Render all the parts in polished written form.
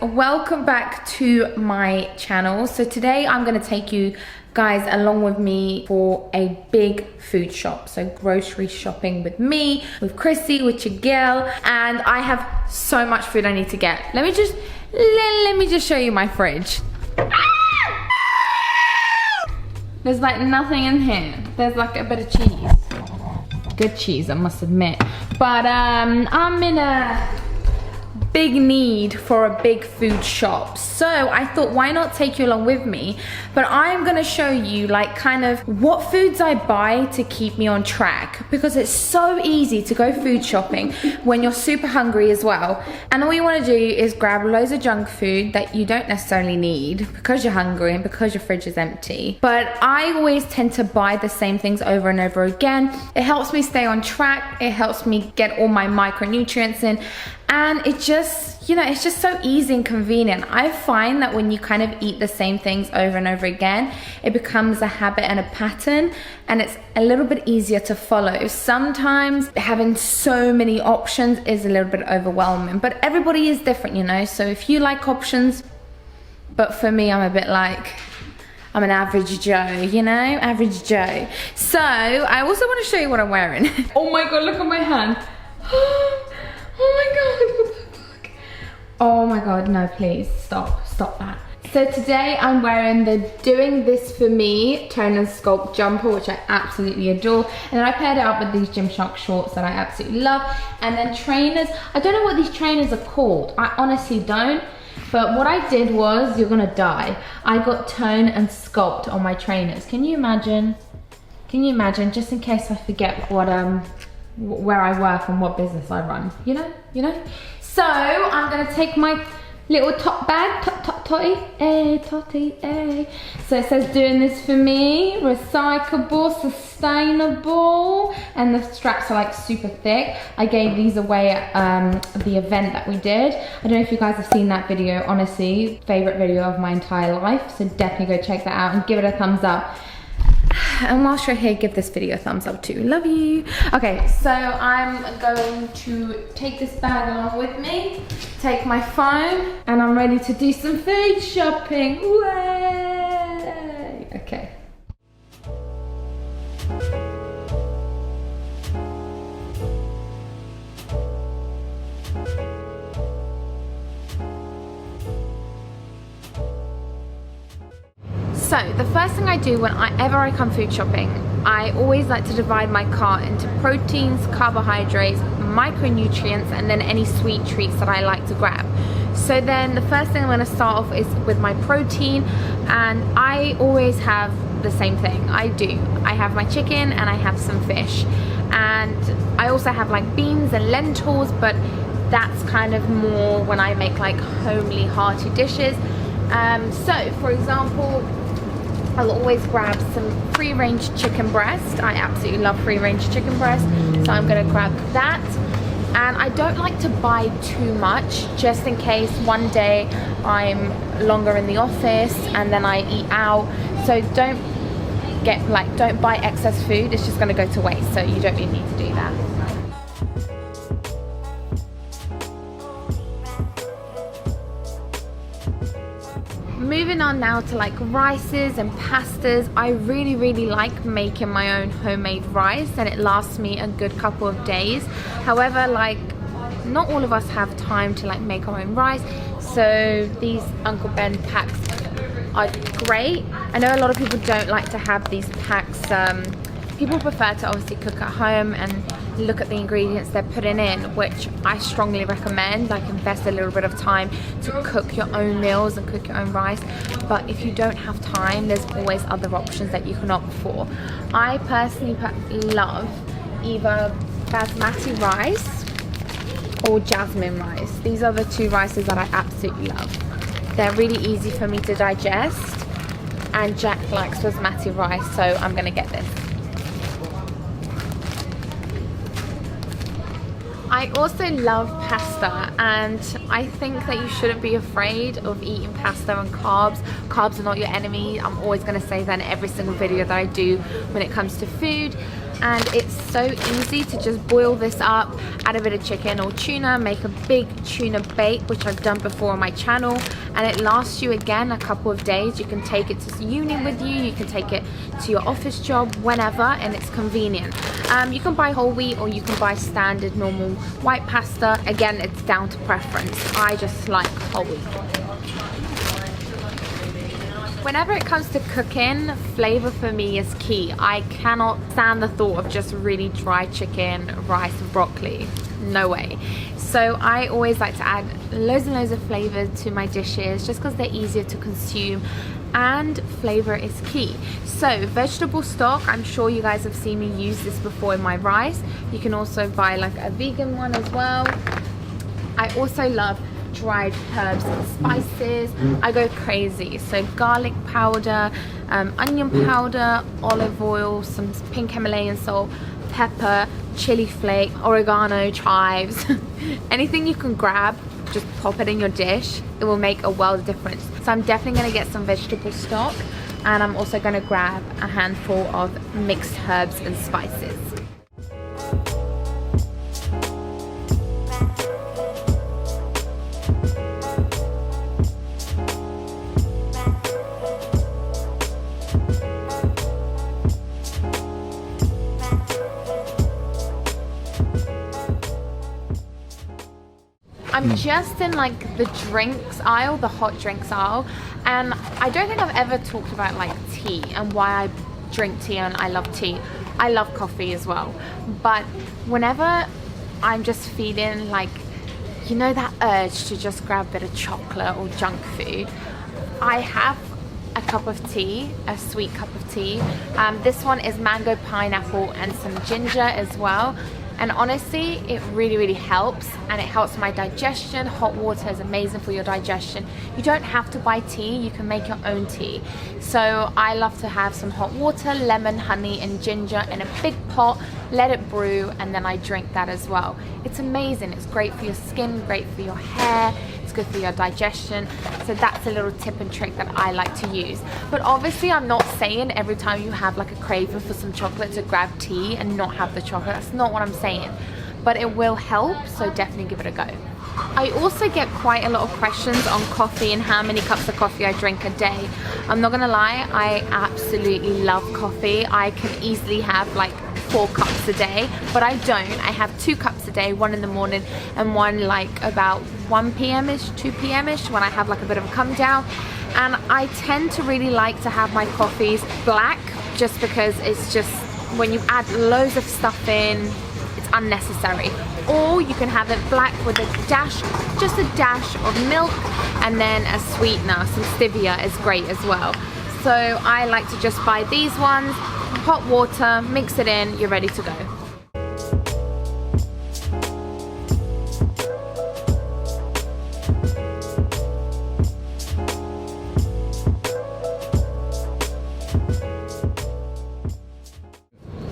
welcome back to my channel. So today I'm going to take you guys along with me for a big food shop. So grocery shopping with me, with Krissy, with your girl, and I have so much food I need to get. Let me just show you my fridge. There's like nothing in here. There's like a bit of cheese. Good cheese, I must admit. But I'm in a big need for a big food shop. So I thought, why not take you along with me? But I'm gonna show you like kind of what foods I buy to keep me on track, because it's so easy to go food shopping when you're super hungry as well. And all you wanna do is grab loads of junk food that you don't necessarily need because you're hungry and because your fridge is empty. But I always tend to buy the same things over and over again. It helps me stay on track. It helps me get all my micronutrients in. And it just, you know, it's just so easy and convenient. I find that when you kind of eat the same things over and over again, it becomes a habit and a pattern, and it's a little bit easier to follow. Sometimes having so many options is a little bit overwhelming, but everybody is different, you know? So if you like options, but for me, I'm a bit like, I'm an average Joe, you know? Average Joe. So I also want to show you what I'm wearing. Oh my God, look at my hand. Oh my God, what the fuck? Oh my God, no, please, stop that. So today I'm wearing the Doing This For Me Tone and Sculpt jumper, which I absolutely adore. And then I paired it up with these Gymshark shorts that I absolutely love. And then trainers, I don't know what these trainers are called. I honestly don't. But what I did was, you're gonna die. I got Tone and Sculpt on my trainers. Can you imagine? Can you imagine, just in case I forget what, where I work and what business I run, you know? So I'm gonna take my little top bag, totty, eh. So it says Doing This For Me, recyclable, sustainable, and the straps are like super thick. I gave these away at the event that we did. I don't know if you guys have seen that video, honestly, favorite video of my entire life, so definitely go check that out and give it a thumbs up. And whilst you're here, give this video a thumbs up too. Love you. Okay, so I'm going to take this bag along with me, take my phone, and I'm ready to do some food shopping. Way! Okay. So the first thing I do whenever I come food shopping, I always like to divide my cart into proteins, carbohydrates, micronutrients, and then any sweet treats that I like to grab. So then the first thing I'm going to start off is with my protein, and I always have the same thing. I have my chicken and I have some fish, and I also have like beans and lentils, but that's kind of more when I make like homely hearty dishes. So for example, I'll always grab some free-range chicken breast. I absolutely love free-range chicken breast, so I'm gonna grab that. And I don't like to buy too much, just in case one day I'm longer in the office and then I eat out. So don't buy excess food, it's just gonna go to waste, so you don't really need to do that. Moving on now to like rices and pastas. I really like making my own homemade rice, and it lasts me a good couple of days. However, like not all of us have time to like make our own rice, so these Uncle Ben packs are great. I know a lot of people don't like to have these packs. People prefer to obviously cook at home and look at the ingredients they're putting in, which I strongly recommend. Like, invest a little bit of time to cook your own meals and cook your own rice. But if you don't have time, there's always other options that you can opt for. I personally love either basmati rice or jasmine rice. These are the two rices that I absolutely love. They're really easy for me to digest, and Jack likes basmati rice, so I'm gonna get this. I also love pasta, and I think that you shouldn't be afraid of eating pasta and carbs. Carbs are not your enemy. I'm always going to say that in every single video that I do when it comes to food. and it's so easy to just boil this up, add a bit of chicken or tuna, make a big tuna bake, which I've done before on my channel, and it lasts you again a couple of days. You can take it to uni with you can take it to your office job, whenever, and it's convenient. You can buy whole wheat or you can buy standard normal white pasta. Again, it's down to preference. I just like whole wheat. Whenever it comes to cooking, flavor for me is key. I cannot stand the thought of just really dry chicken, rice and broccoli. No way. So I always like to add loads and loads of flavor to my dishes just because they're easier to consume, and flavor is key. So vegetable stock, I'm sure you guys have seen me use this before in my rice. You can also buy like a vegan one as well. I also love dried herbs and spices. I go crazy. So garlic powder, onion powder, olive oil, some pink Himalayan salt, pepper, chili flake, oregano, chives, anything you can grab, just pop it in your dish. It will make a world of difference. So I'm definitely going to get some vegetable stock, and I'm also going to grab a handful of mixed herbs and spices. I'm just in like the drinks aisle, the hot drinks aisle, and I don't think I've ever talked about like tea and why I drink tea and I love tea. I love coffee as well, but whenever I'm just feeling like, you know, that urge to just grab a bit of chocolate or junk food, I have a cup of tea, a sweet cup of tea. This one is mango, pineapple and some ginger as well. And honestly, it really helps, and it helps my digestion. Hot water is amazing for your digestion. You don't have to buy tea, you can make your own tea. So I love to have some hot water, lemon, honey and ginger in a big pot, let it brew, and then I drink that as well. It's amazing. It's great for your skin, great for your hair, it's good for your digestion. So that's a little tip and trick that I like to use. But obviously I'm not saying every time you have like a craving for some chocolate to grab tea and not have the chocolate. That's not what I'm saying, but it will help, so definitely give it a go. I also get quite a lot of questions on coffee and how many cups of coffee I drink a day. I'm not gonna lie, I absolutely love coffee. I can easily have like 4 cups a day, but I don't. I have 2 cups a day, one in the morning and one like about 1 p.m.-ish, 2 p.m.-ish when I have like a bit of a come down. And I tend to really like to have my coffees black, just because it's just, when you add loads of stuff in, it's unnecessary. Or you can have it black with a dash, just a dash of milk, and then a sweetener, some stevia is great as well. So I like to just buy these ones, hot water, mix it in, you're ready to go.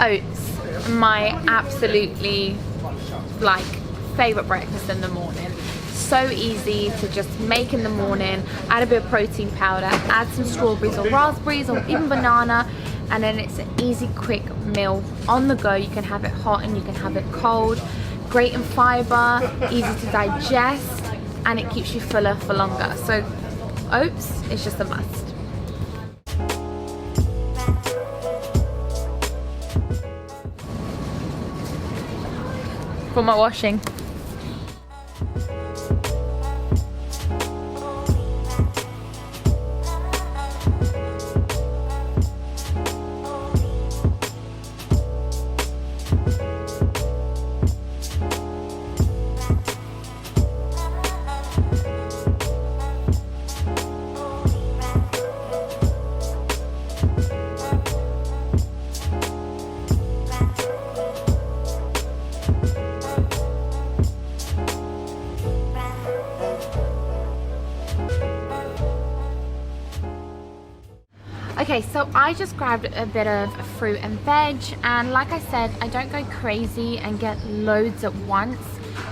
Oats, my absolutely like favorite breakfast in the morning. So easy to just make in the morning. Add a bit of protein powder, add some strawberries or raspberries or even banana, and then it's an easy quick meal on the go. You can have it hot and you can have it cold. Great in fiber, easy to digest, and it keeps you fuller for longer. So oats is just a must. For my washing. Okay, so I just grabbed a bit of fruit and veg, and like I said, I don't go crazy and get loads at once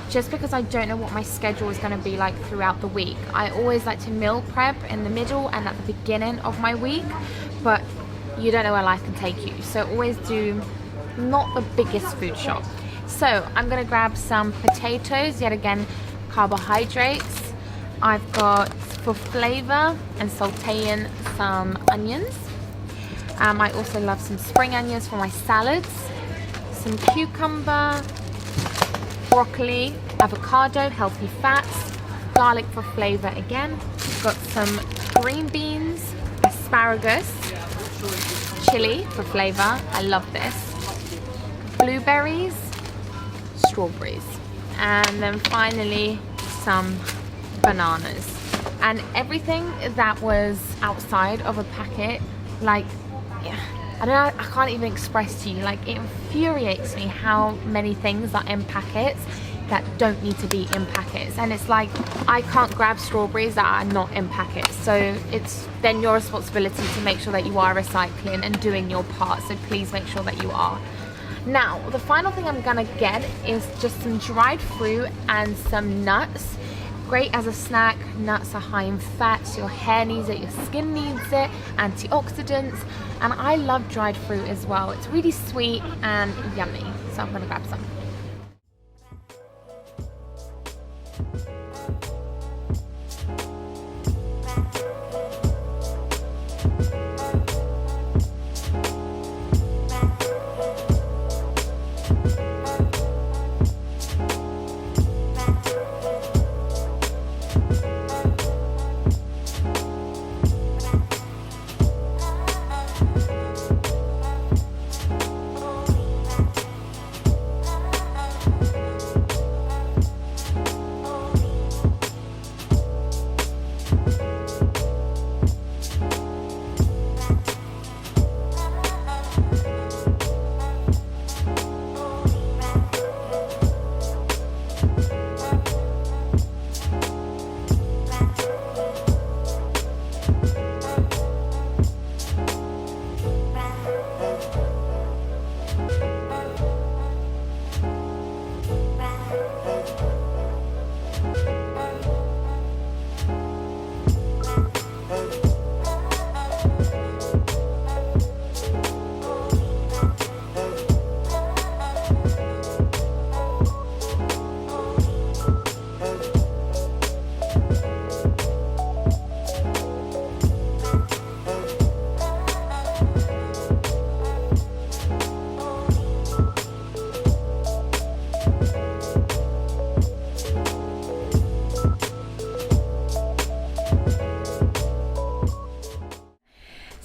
just because I don't know what my schedule is going to be like throughout the week. I always like to meal prep in the middle and at the beginning of my week, but you don't know where life can take you. So always do not the biggest food shop. So I'm gonna grab some potatoes, yet again carbohydrates. I've got for flavor and sauteing some onions. I also love some spring onions for my salads, some cucumber, broccoli, avocado, healthy fats, garlic for flavor again. Got some green beans, asparagus, chili for flavor, I love this, blueberries, strawberries, and then finally some bananas. And everything that was outside of a packet, like, I don't know, I can't even express to you, like, it infuriates me how many things are in packets that don't need to be in packets. And it's like, I can't grab strawberries that are not in packets, so it's then your responsibility to make sure that you are recycling and doing your part, so please make sure that you are. Now, the final thing I'm gonna get is just some dried fruit and some nuts. Great as a snack. Nuts are high in fats, your hair needs it, your skin needs it, antioxidants, and I love dried fruit as well. It's really sweet and yummy, so I'm gonna grab some.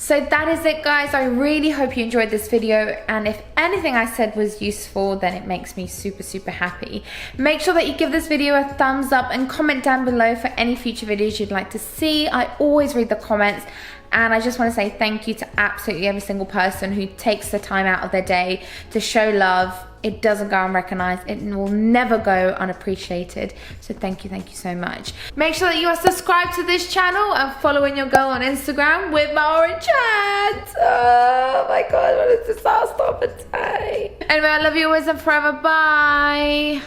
So that is it, guys. I really hope you enjoyed this video, and if anything I said was useful, then it makes me super happy. Make sure that you give this video a thumbs up and comment down below for any future videos you'd like to see. I always read the comments, and I just want to say thank you to absolutely every single person who takes the time out of their day to show love. It doesn't go unrecognized. It will never go unappreciated. So thank you so much. Make sure that you are subscribed to this channel and following your girl on Instagram with my orange hat. Oh my God, what is this last stop and say? Anyway, I love you always and forever. Bye.